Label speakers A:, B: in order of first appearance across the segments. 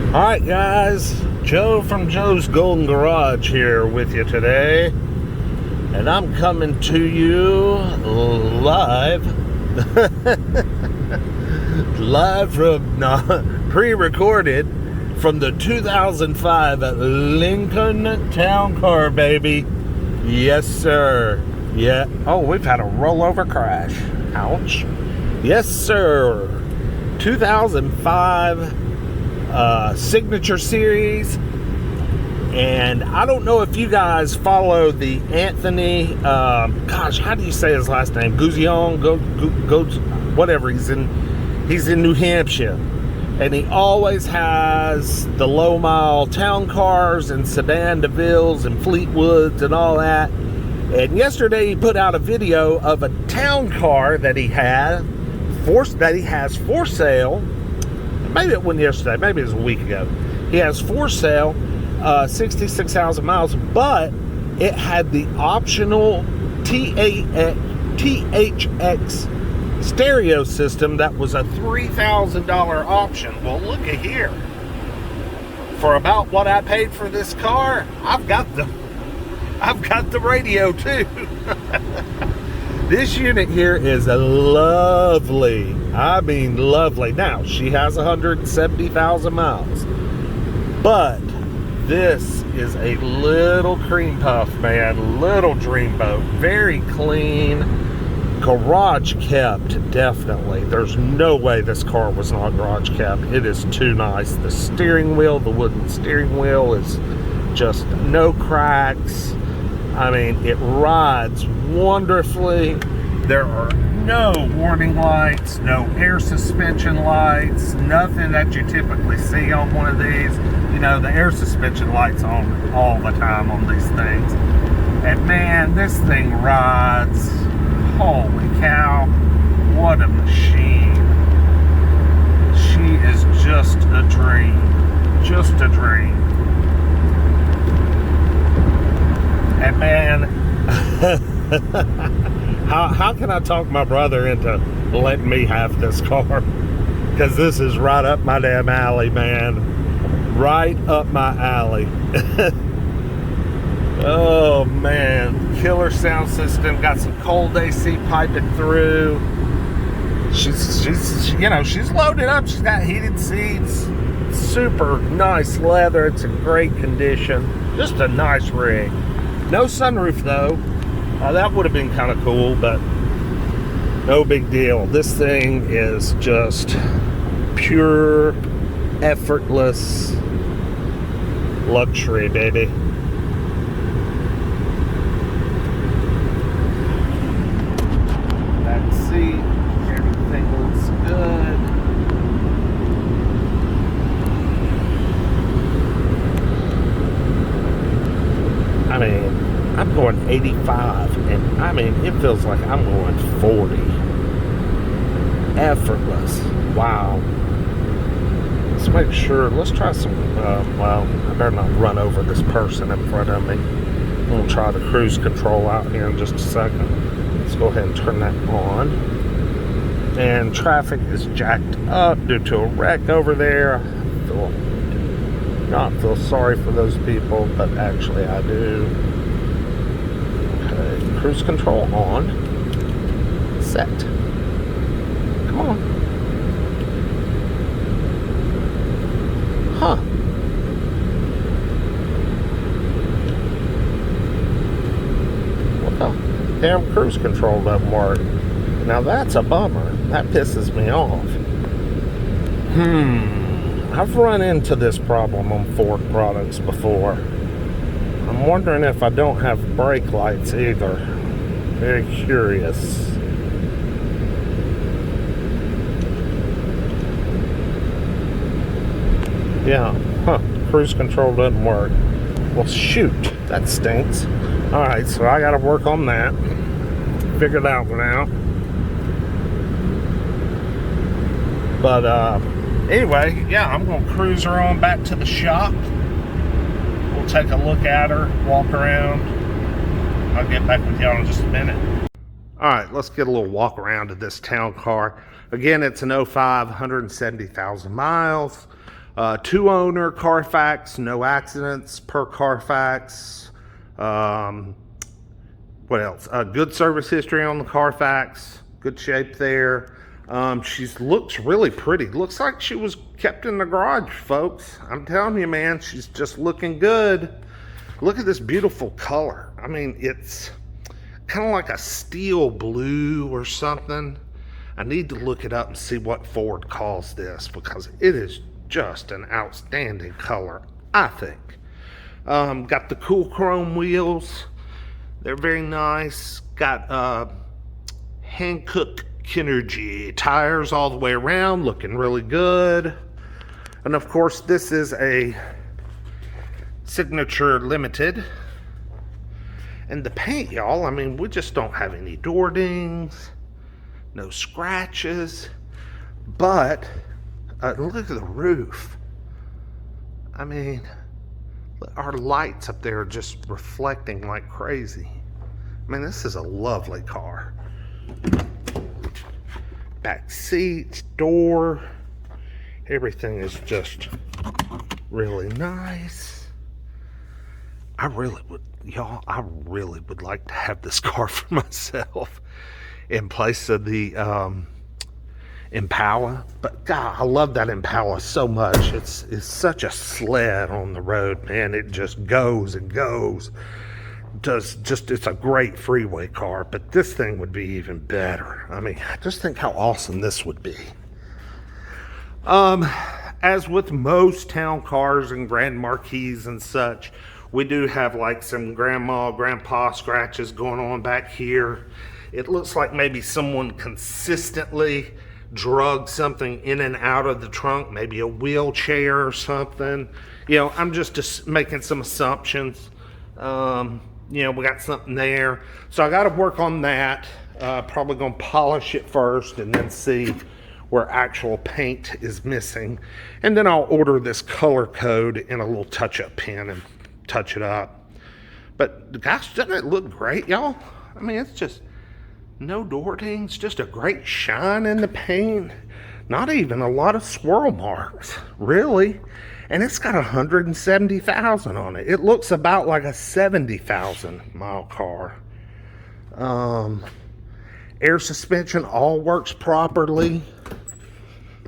A: Alright guys, Joe from Joe's Golden Garage here with you today, and I'm coming to you live from pre-recorded from the 2005 Lincoln Town Car, baby. Yes sir. Yeah. Oh, we've had a rollover crash. Ouch. Yes sir. 2005 Signature Series, and I don't know if you guys follow the Anthony, gosh, how do you say his last name? Gouzion, whatever. He's in New Hampshire, and he always has the low mile town cars and sedan DeVilles and Fleetwoods and all that. And yesterday he put out a video of a town car that he has for sale. Maybe it wasn't yesterday, maybe it was a week ago. He has for sale 66,000 miles, but it had the optional THX stereo system that was a $3,000 option. Well, look at here. For about what I paid for this car, I've got the radio too. This unit here is lovely. I mean lovely. Now, she has 170,000 miles. But this is a little cream puff, man. Little dreamboat. Very clean. Garage kept, definitely. There's no way this car was not garage kept. It is too nice. The steering wheel, the wooden steering wheel is just no cracks. I mean, it rides wonderfully. There are no warning lights, no air suspension lights, nothing that you typically see on one of these. You know, the air suspension lights on all the time on these things. And man, this thing rides. Holy cow, what a machine. She is just a dream. Just a dream. And man, how can I talk my brother into letting me have this car? Because this is right up my damn alley, man. Right up my alley. Oh man, killer sound system. Got some cold AC piping through. She's loaded up. She's got heated seats. Super nice leather. It's in great condition. Just a nice rig. No sunroof though. That would have been kind of cool, but no big deal. This thing is just pure, effortless luxury, baby. Back seat, everything looks good. I mean, I'm going 85, and I mean, it feels like I'm going 40. Effortless. Wow. Let's make sure, let's try some, well, I better not run over this person in front of me. I'm going to try the cruise control out here in just a second. Let's go ahead and turn that on. And traffic is jacked up due to a wreck over there. I feel sorry for those people, but actually I do. Okay, cruise control on. Set. Come on. Huh. Well, damn cruise control doesn't work. Now that's a bummer. That pisses me off. I've run into this problem on Ford products before. I'm wondering if I don't have brake lights either. Very curious. Yeah, cruise control doesn't work. Well, shoot, that stinks. Alright, so I gotta work on that. Figure that one out. But, anyway, yeah, I'm going to cruise her on back to the shop. We'll take a look at her, walk around. I'll get back with y'all in just a minute. All right, let's get a little walk around of this town car. Again, it's an 05, 170,000 miles. 2 owner Carfax, no accidents per Carfax. What else? Good service history on the Carfax. Good shape there. She looks really pretty. Looks like she was kept in the garage, folks. I'm telling you, man, she's just looking good. Look at this beautiful color. I mean, it's kind of like a steel blue or something. I need to look it up and see what Ford calls this, because it is just an outstanding color, I think. Got the cool chrome wheels. They're very nice. Got Hankook Kinergy tires all the way around, looking really good. And of course, this is a Signature Limited. And the paint, y'all, I mean, we just don't have any door dings, no scratches. But look at the roof. I mean, our lights up there are just reflecting like crazy. I mean, this is a lovely car. Back seats, door, everything is just really nice. I really would like to have this car for myself in place of the Impala. But God, I love that Impala so much. It's such a sled on the road, man. It just goes and goes. It's a great freeway car, but this thing would be even better. I mean, just think how awesome this would be. As with most town cars and Grand Marquis and such, we do have like some grandpa scratches going on back here. It looks like maybe someone consistently drug something in and out of the trunk, maybe a wheelchair or something. You know, I'm just making some assumptions. You know, we got something there. So I got to work on that. Probably going to polish it first and then see where actual paint is missing. And then I'll order this color code in a little touch-up pen and touch it up. But gosh, doesn't it look great, y'all? I mean, it's just no door dings, just a great shine in the paint. Not even a lot of swirl marks, really. And it's got 170,000 on it. It looks about like a 70,000 mile car. Air suspension all works properly.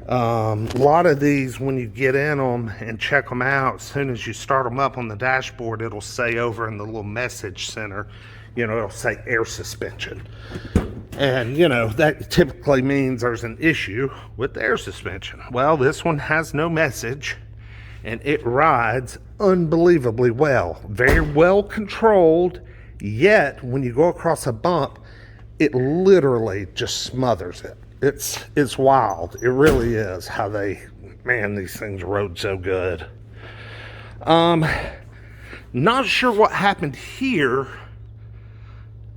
A: A lot of these, when you get in them and check them out, as soon as you start them up on the dashboard, it'll say over in the little message center, you know, it'll say air suspension. And, you know, that typically means there's an issue with the air suspension. Well, this one has no message, and it rides unbelievably well. Very well controlled, yet when you go across a bump, it literally just smothers it. It's wild. It really is how these things rode so good. Not sure what happened here.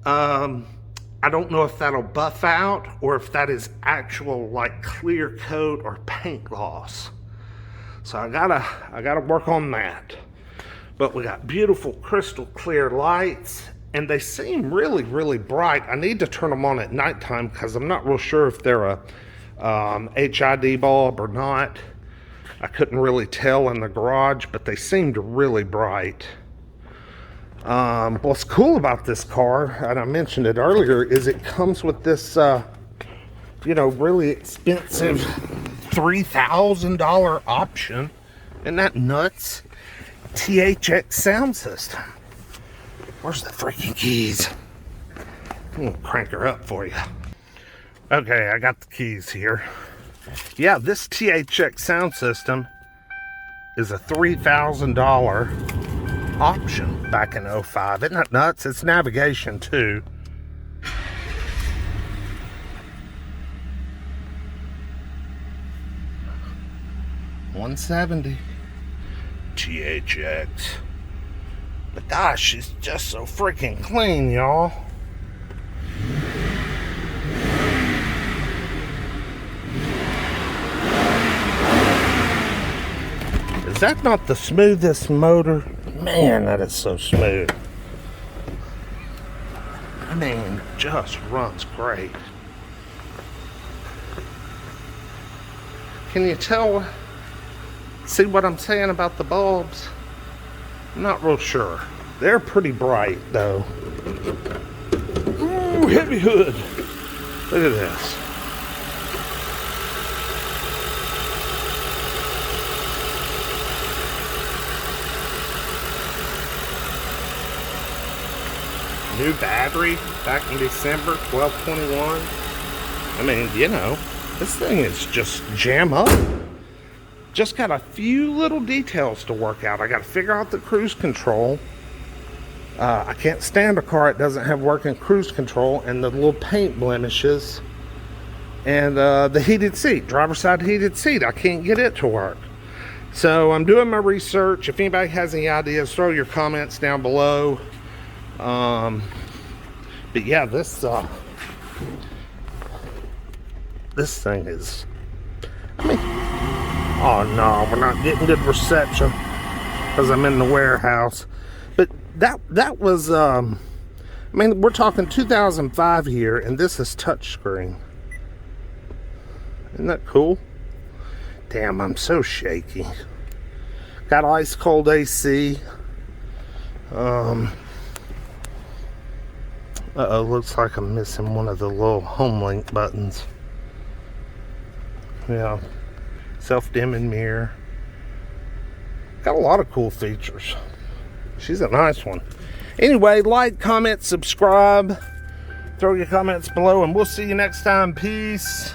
A: I don't know if that'll buff out or if that is actual like clear coat or paint loss. So I gotta work on that. But we got beautiful crystal clear lights, and they seem really, really bright. I need to turn them on at nighttime because I'm not real sure if they're a HID bulb or not. I couldn't really tell in the garage, but they seemed really bright. What's cool about this car, and I mentioned it earlier, is it comes with this, you know, really expensive $3,000 option. Isn't that nuts? THX sound system. Where's the freaking keys? I'm gonna crank her up for you. Okay, I got the keys here. Yeah, this THX sound system is a $3,000 option back in 05. Isn't that nuts? It's navigation too. $170 THX. But gosh, she's just so freaking clean, y'all. Is that not the smoothest motor? Man, that is so smooth. I mean, just runs great. Can you tell See what I'm saying about the bulbs? I'm not real sure. They're pretty bright though. Ooh, heavy hood. Look at this. New battery back in December, 1221. I mean, you know, this thing is just jam up. Just got a few little details to work out. I got to figure out the cruise control. I can't stand a car that doesn't have working cruise control, and the little paint blemishes, and the heated seat, driver's side heated seat. I can't get it to work. So I'm doing my research. If anybody has any ideas, throw your comments down below. But yeah, this thing is, I mean, oh no, we're not getting good reception because I'm in the warehouse. But that was, I mean, we're talking 2005 here, and this is touchscreen. Isn't that cool? Damn, I'm so shaky. Got ice cold AC. Uh-oh, looks like I'm missing one of the little home link buttons. Yeah. Self-dimming mirror. Got a lot of cool features. She's a nice one. Anyway, like, comment, subscribe. Throw your comments below, and we'll see you next time. Peace.